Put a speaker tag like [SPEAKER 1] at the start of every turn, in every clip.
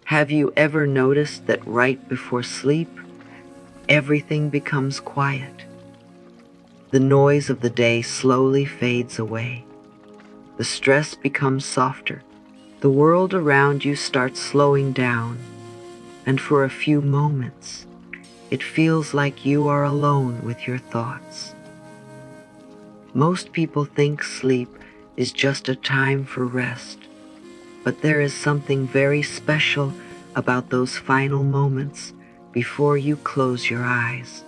[SPEAKER 1] Have you ever noticed that right before sleep, everything becomes quiet? The noise of the day slowly fades away. The stress becomes softer. The world around you starts slowing down, and for a few moments, it feels like you are alone with your thoughts. Most people think sleep is just a time for rest, but there is something very special about those final moments before you close your eyes.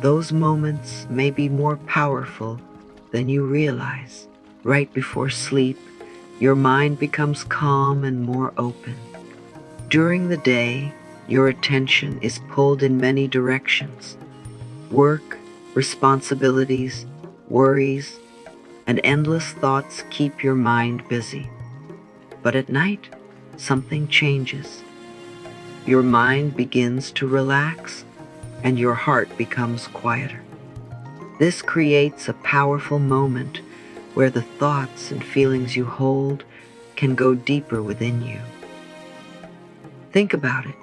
[SPEAKER 1] Those moments may be more powerful than you realize. Right before sleep, your mind becomes calm and more open. During the day, your attention is pulled in many directions. Work, responsibilities, worries, and endless thoughts keep your mind busy. But at night, something changes. Your mind begins to relax, and your heart becomes quieter. This creates a powerful moment where the thoughts and feelings you hold can go deeper within you. Think about it.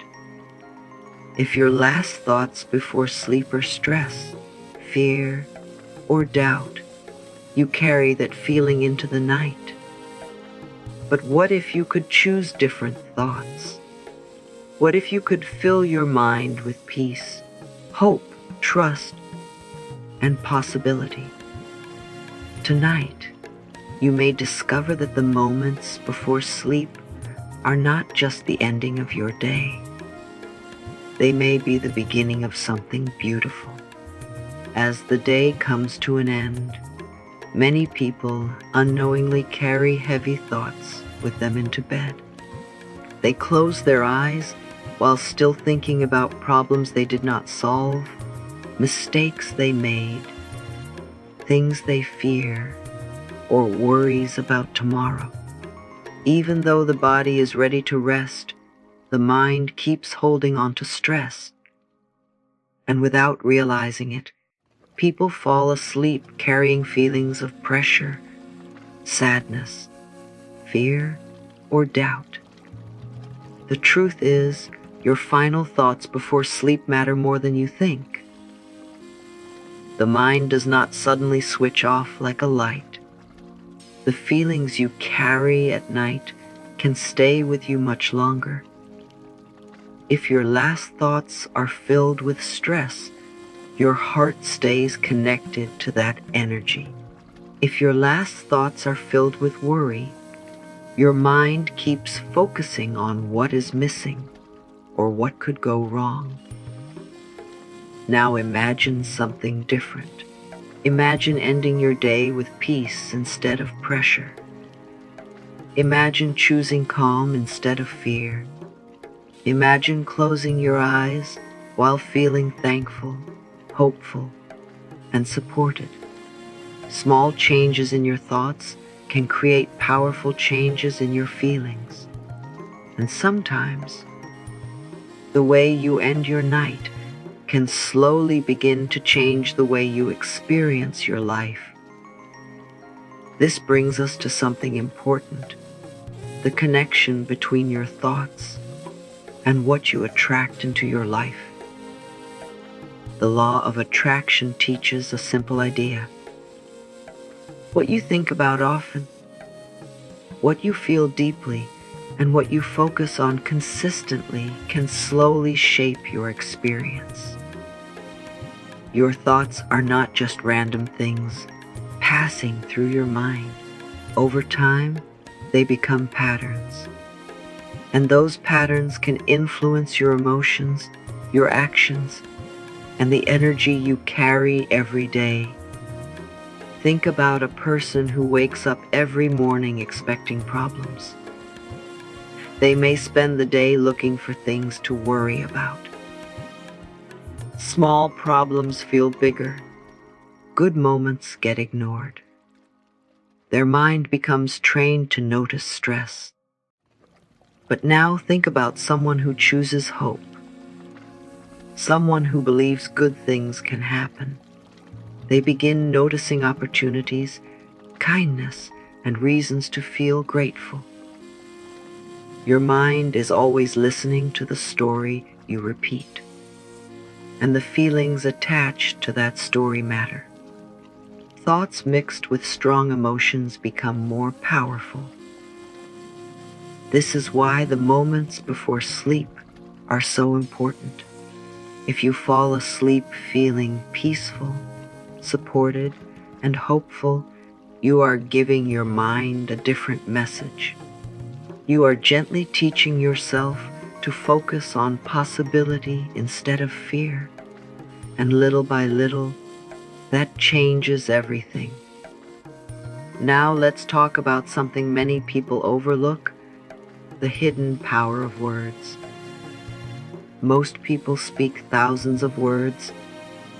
[SPEAKER 1] If your last thoughts before sleep are stress, fear, or doubt, you carry that feeling into the night. But what if you could choose different thoughts? What if you could fill your mind with peace, hope, trust, and possibility? Tonight, you may discover that the moments before sleep are not just the ending of your day. They may be the beginning of something beautiful. As the day comes to an end, many people unknowingly carry heavy thoughts with them into bed. They close their eyes while still thinking about problems they did not solve, mistakes they made, things they fear, or worries about tomorrow. Even though the body is ready to rest, the mind keeps holding on to stress. And without realizing it, people fall asleep carrying feelings of pressure, sadness, fear, or doubt. The truth is, your final thoughts before sleep matter more than you think. The mind does not suddenly switch off like a light. The feelings you carry at night can stay with you much longer. If your last thoughts are filled with stress, your heart stays connected to that energy. If your last thoughts are filled with worry, your mind keeps focusing on what is missing or what could go wrong. Now imagine something different. Imagine ending your day with peace instead of pressure. Imagine choosing calm instead of fear. Imagine closing your eyes while feeling thankful, hopeful, and supported. Small changes in your thoughts can create powerful changes in your feelings. And sometimes, the way you end your night can slowly begin to change the way you experience your life. This brings us to something important: the connection between your thoughts and what you attract into your life. The law of attraction teaches a simple idea. What you think about often, what you feel deeply, and what you focus on consistently can slowly shape your experience. Your thoughts are not just random things passing through your mind. Over time, they become patterns. And those patterns can influence your emotions, your actions, and the energy you carry every day. Think about a person who wakes up every morning expecting problems. They may spend the day looking for things to worry about. Small problems feel bigger. Good moments get ignored. Their mind becomes trained to notice stress. But now think about someone who chooses hope. Someone who believes good things can happen. They begin noticing opportunities, kindness, and reasons to feel grateful. Your mind is always listening to the story you repeat, and the feelings attached to that story matter. Thoughts mixed with strong emotions become more powerful. This is why the moments before sleep are so important. If you fall asleep feeling peaceful, supported, and hopeful, you are giving your mind a different message. You are gently teaching yourself to focus on possibility instead of fear. And little by little, that changes everything. Now let's talk about something many people overlook: the hidden power of words. Most people speak thousands of words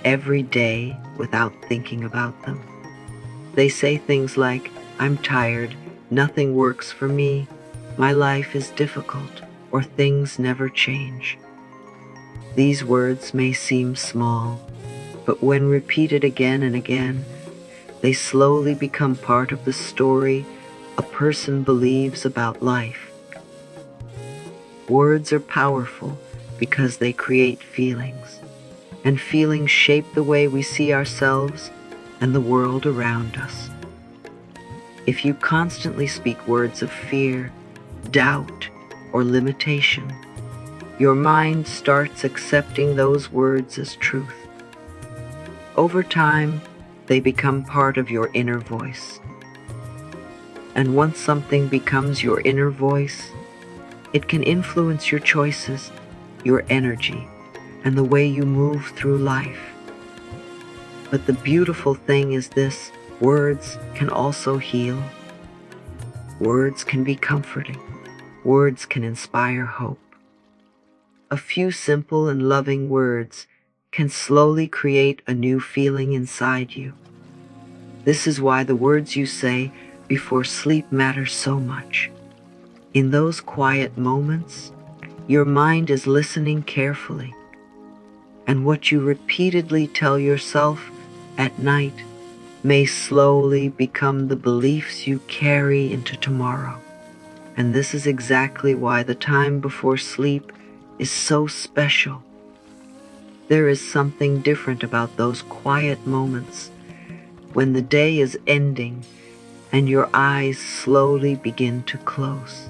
[SPEAKER 1] every day without thinking about them. They say things like, "I'm tired, nothing works for me, my life is difficult," or "things never change." These words may seem small, but when repeated again and again, they slowly become part of the story a person believes about life. Words are powerful because they create feelings, and feelings shape the way we see ourselves and the world around us. If you constantly speak words of fear, doubt, or limitation, your mind starts accepting those words as truth. Over time, they become part of your inner voice. And once something becomes your inner voice, it can influence your choices, your energy, and the way you move through life. But the beautiful thing is this: words can also heal. Words can be comforting. Words can inspire hope. A few simple and loving words can slowly create a new feeling inside you. This is why the words you say before sleep matter so much. In those quiet moments, your mind is listening carefully, and what you repeatedly tell yourself at night may slowly become the beliefs you carry into tomorrow. And this is exactly why the time before sleep is so special. There is something different about those quiet moments when the day is ending and your eyes slowly begin to close.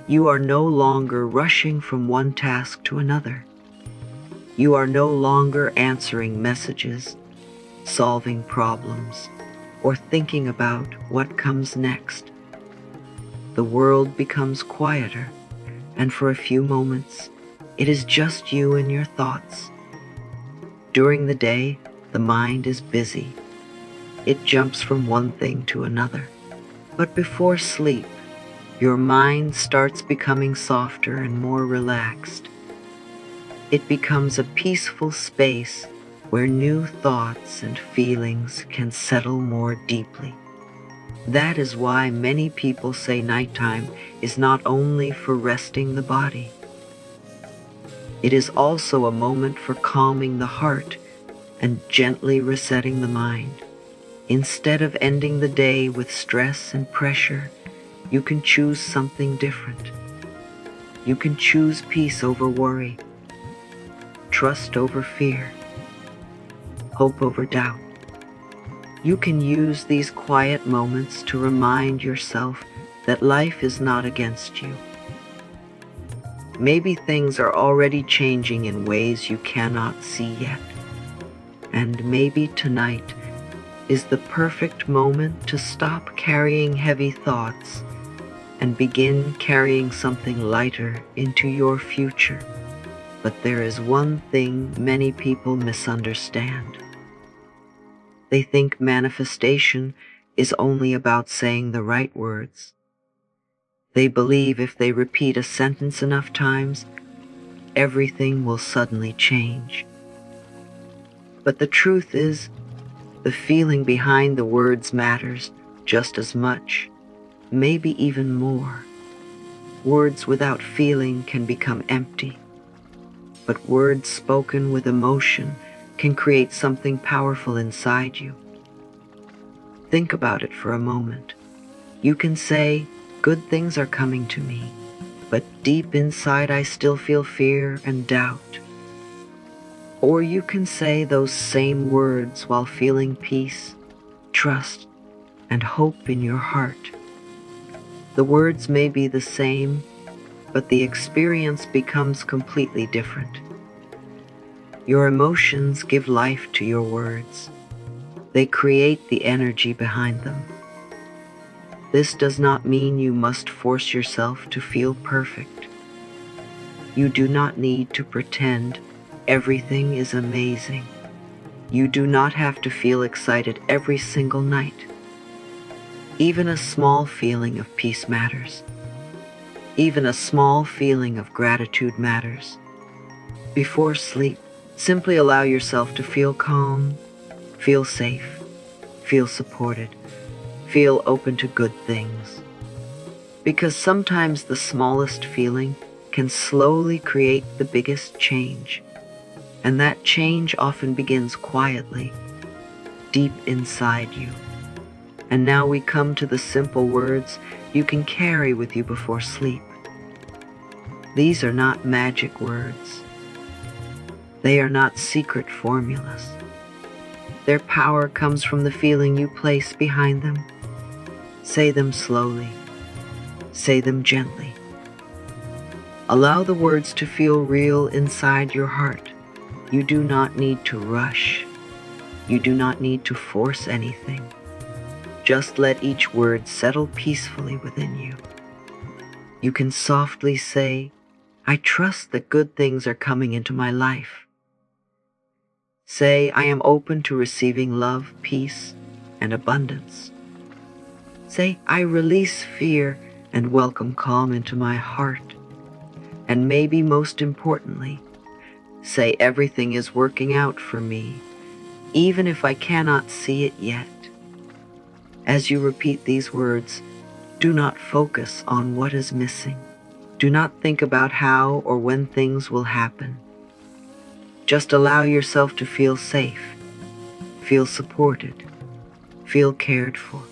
[SPEAKER 1] You are no longer rushing from one task to another. You are no longer answering messages, solving problems, or thinking about what comes next. The world becomes quieter, and for a few moments, it is just you and your thoughts. During the day, the mind is busy. It jumps from one thing to another. But before sleep, your mind starts becoming softer and more relaxed. It becomes a peaceful space where new thoughts and feelings can settle more deeply. That is why many people say nighttime is not only for resting the body. It is also a moment for calming the heart and gently resetting the mind. Instead of ending the day with stress and pressure, you can choose something different. You can choose peace over worry, trust over fear, hope over doubt. You can use these quiet moments to remind yourself that life is not against you. Maybe things are already changing in ways you cannot see yet. And maybe tonight is the perfect moment to stop carrying heavy thoughts and begin carrying something lighter into your future. But there is one thing many people misunderstand. They think manifestation is only about saying the right words. They believe if they repeat a sentence enough times, everything will suddenly change. But the truth is, the feeling behind the words matters just as much, maybe even more. Words without feeling can become empty, but words spoken with emotion can create something powerful inside you. Think about it for a moment. You can say, "Good things are coming to me," but deep inside I still feel fear and doubt. Or you can say those same words while feeling peace, trust, and hope in your heart. The words may be the same, but the experience becomes completely different. Your emotions give life to your words. They create the energy behind them. This does not mean you must force yourself to feel perfect. You do not need to pretend everything is amazing. You do not have to feel excited every single night. Even a small feeling of peace matters. Even a small feeling of gratitude matters. Before sleep, simply allow yourself to feel calm, feel safe, feel supported, feel open to good things. Because sometimes the smallest feeling can slowly create the biggest change. And that change often begins quietly, deep inside you. And now we come to the simple words you can carry with you before sleep. These are not magic words. They are not secret formulas. Their power comes from the feeling you place behind them. Say them slowly. Say them gently. Allow the words to feel real inside your heart. You do not need to rush. You do not need to force anything. Just let each word settle peacefully within you. You can softly say, I trust that good things are coming into my life. Say, I am open to receiving love, peace, and abundance. Say, I release fear and welcome calm into my heart. And maybe most importantly, say everything is working out for me, even if I cannot see it yet. As you repeat these words, do not focus on what is missing. Do not think about how or when things will happen. Just allow yourself to feel safe, feel supported, feel cared for.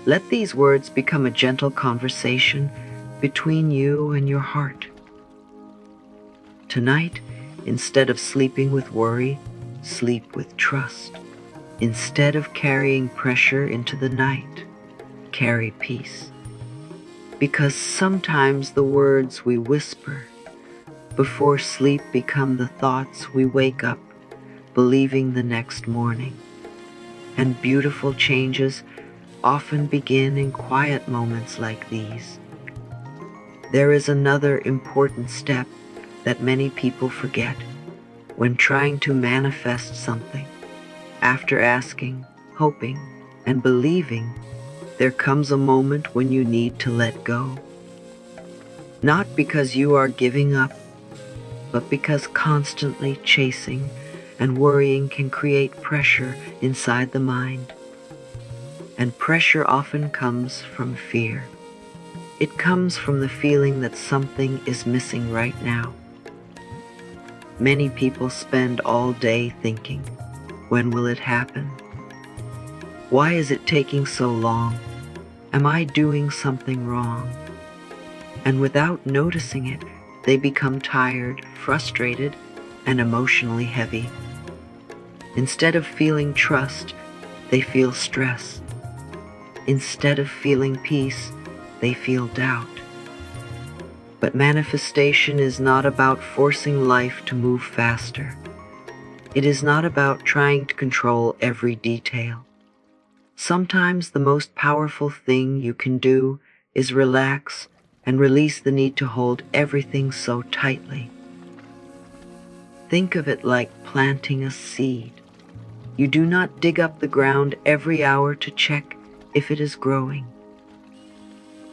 [SPEAKER 1] Let these words become a gentle conversation between you and your heart. Tonight, instead of sleeping with worry, sleep with trust. Instead of carrying pressure into the night, carry peace. Because sometimes the words we whisper before sleep become the thoughts we wake up believing the next morning. And beautiful changes often begin in quiet moments like these. There is another important step that many people forget when trying to manifest something. After asking, hoping, and believing, there comes a moment when you need to let go. Not because you are giving up, but because constantly chasing and worrying can create pressure inside the mind. And pressure often comes from fear. It comes from the feeling that something is missing right now. Many people spend all day thinking, when will it happen? Why is it taking so long? Am I doing something wrong? And without noticing it, they become tired, frustrated, and emotionally heavy. Instead of feeling trust, they feel stress. Instead of feeling peace, they feel doubt. But manifestation is not about forcing life to move faster. It is not about trying to control every detail. Sometimes the most powerful thing you can do is relax and release the need to hold everything so tightly. Think of it like planting a seed. You do not dig up the ground every hour to check if it is growing.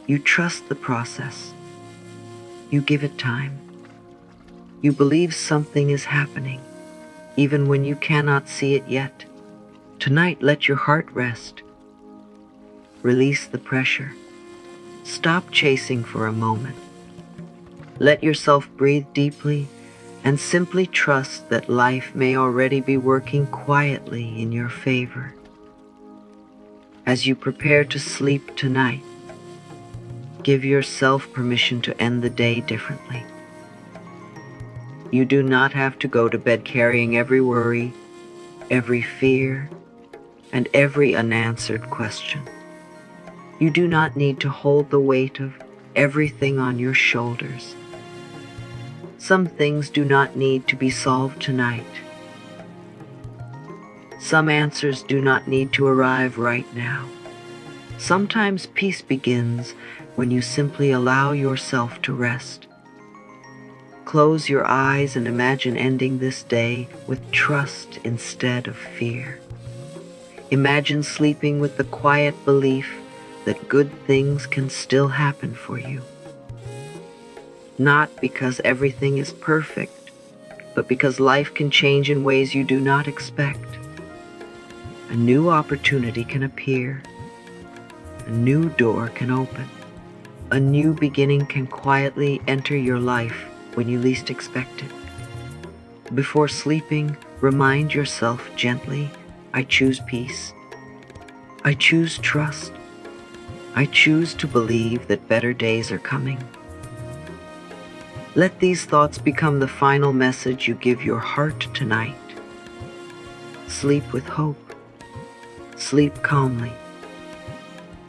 [SPEAKER 1] You trust the process. You give it time. You believe something is happening, even when you cannot see it yet. Tonight, let your heart rest. Release the pressure. Stop chasing for a moment. Let yourself breathe deeply and simply trust that life may already be working quietly in your favor. As you prepare to sleep tonight, Give yourself permission to end the day differently. You do not have to go to bed carrying every worry, every fear, and every unanswered question. You do not need to hold the weight of everything on your shoulders. Some things do not need to be solved tonight. Some answers do not need to arrive right now. Sometimes peace begins when you simply allow yourself to rest. Close your eyes and imagine ending this day with trust instead of fear. Imagine sleeping with the quiet belief that good things can still happen for you. Not because everything is perfect, but because life can change in ways you do not expect. A new opportunity can appear. A new door can open. A new beginning can quietly enter your life when you least expect it. Before sleeping, remind yourself gently, I choose peace. I choose trust. I choose to believe that better days are coming. Let these thoughts become the final message you give your heart tonight. Sleep with hope. Sleep calmly.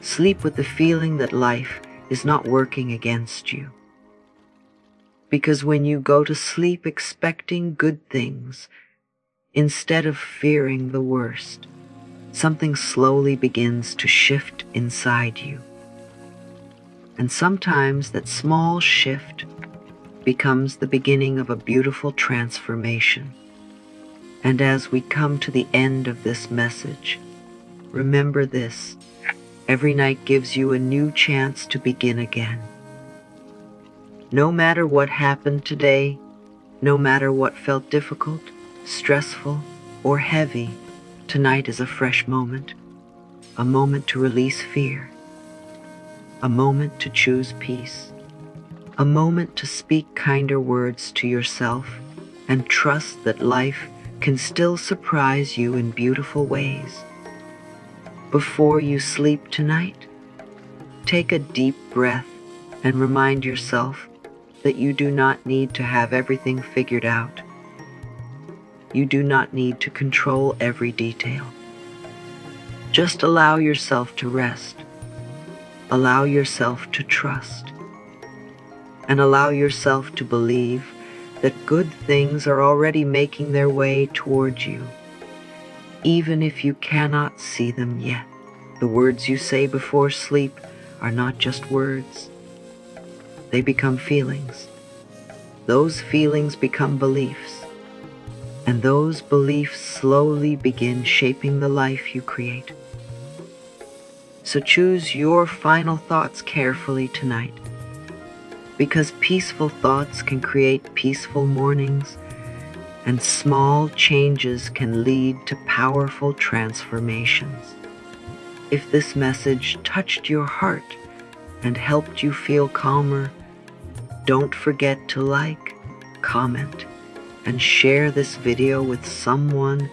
[SPEAKER 1] Sleep with the feeling that life is not working against you. Because when you go to sleep expecting good things, instead of fearing the worst, something slowly begins to shift inside you. And sometimes that small shift becomes the beginning of a beautiful transformation. And as we come to the end of this message, remember this: every night gives you a new chance to begin again. No matter what happened today, no matter what felt difficult, stressful, or heavy, tonight is a fresh moment, a moment to release fear, a moment to choose peace, a moment to speak kinder words to yourself and trust that life can still surprise you in beautiful ways. Before you sleep tonight, take a deep breath and remind yourself that you do not need to have everything figured out. You do not need to control every detail. Just allow yourself to rest. Allow yourself to trust. And allow yourself to believe that good things are already making their way towards you, even if you cannot see them yet. The words you say before sleep are not just words. They become feelings. Those feelings become beliefs. And those beliefs slowly begin shaping the life you create. So choose your final thoughts carefully tonight, because peaceful thoughts can create peaceful mornings, and small changes can lead to powerful transformations. If this message touched your heart and helped you feel calmer, don't forget to like, comment, and share this video with someone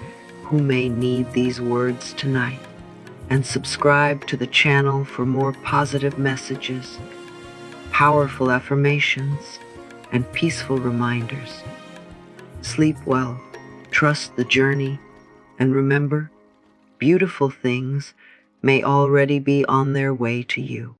[SPEAKER 1] who may need these words tonight. And subscribe to the channel for more positive messages, powerful affirmations, and peaceful reminders. Sleep well, trust the journey, and remember, beautiful things may already be on their way to you.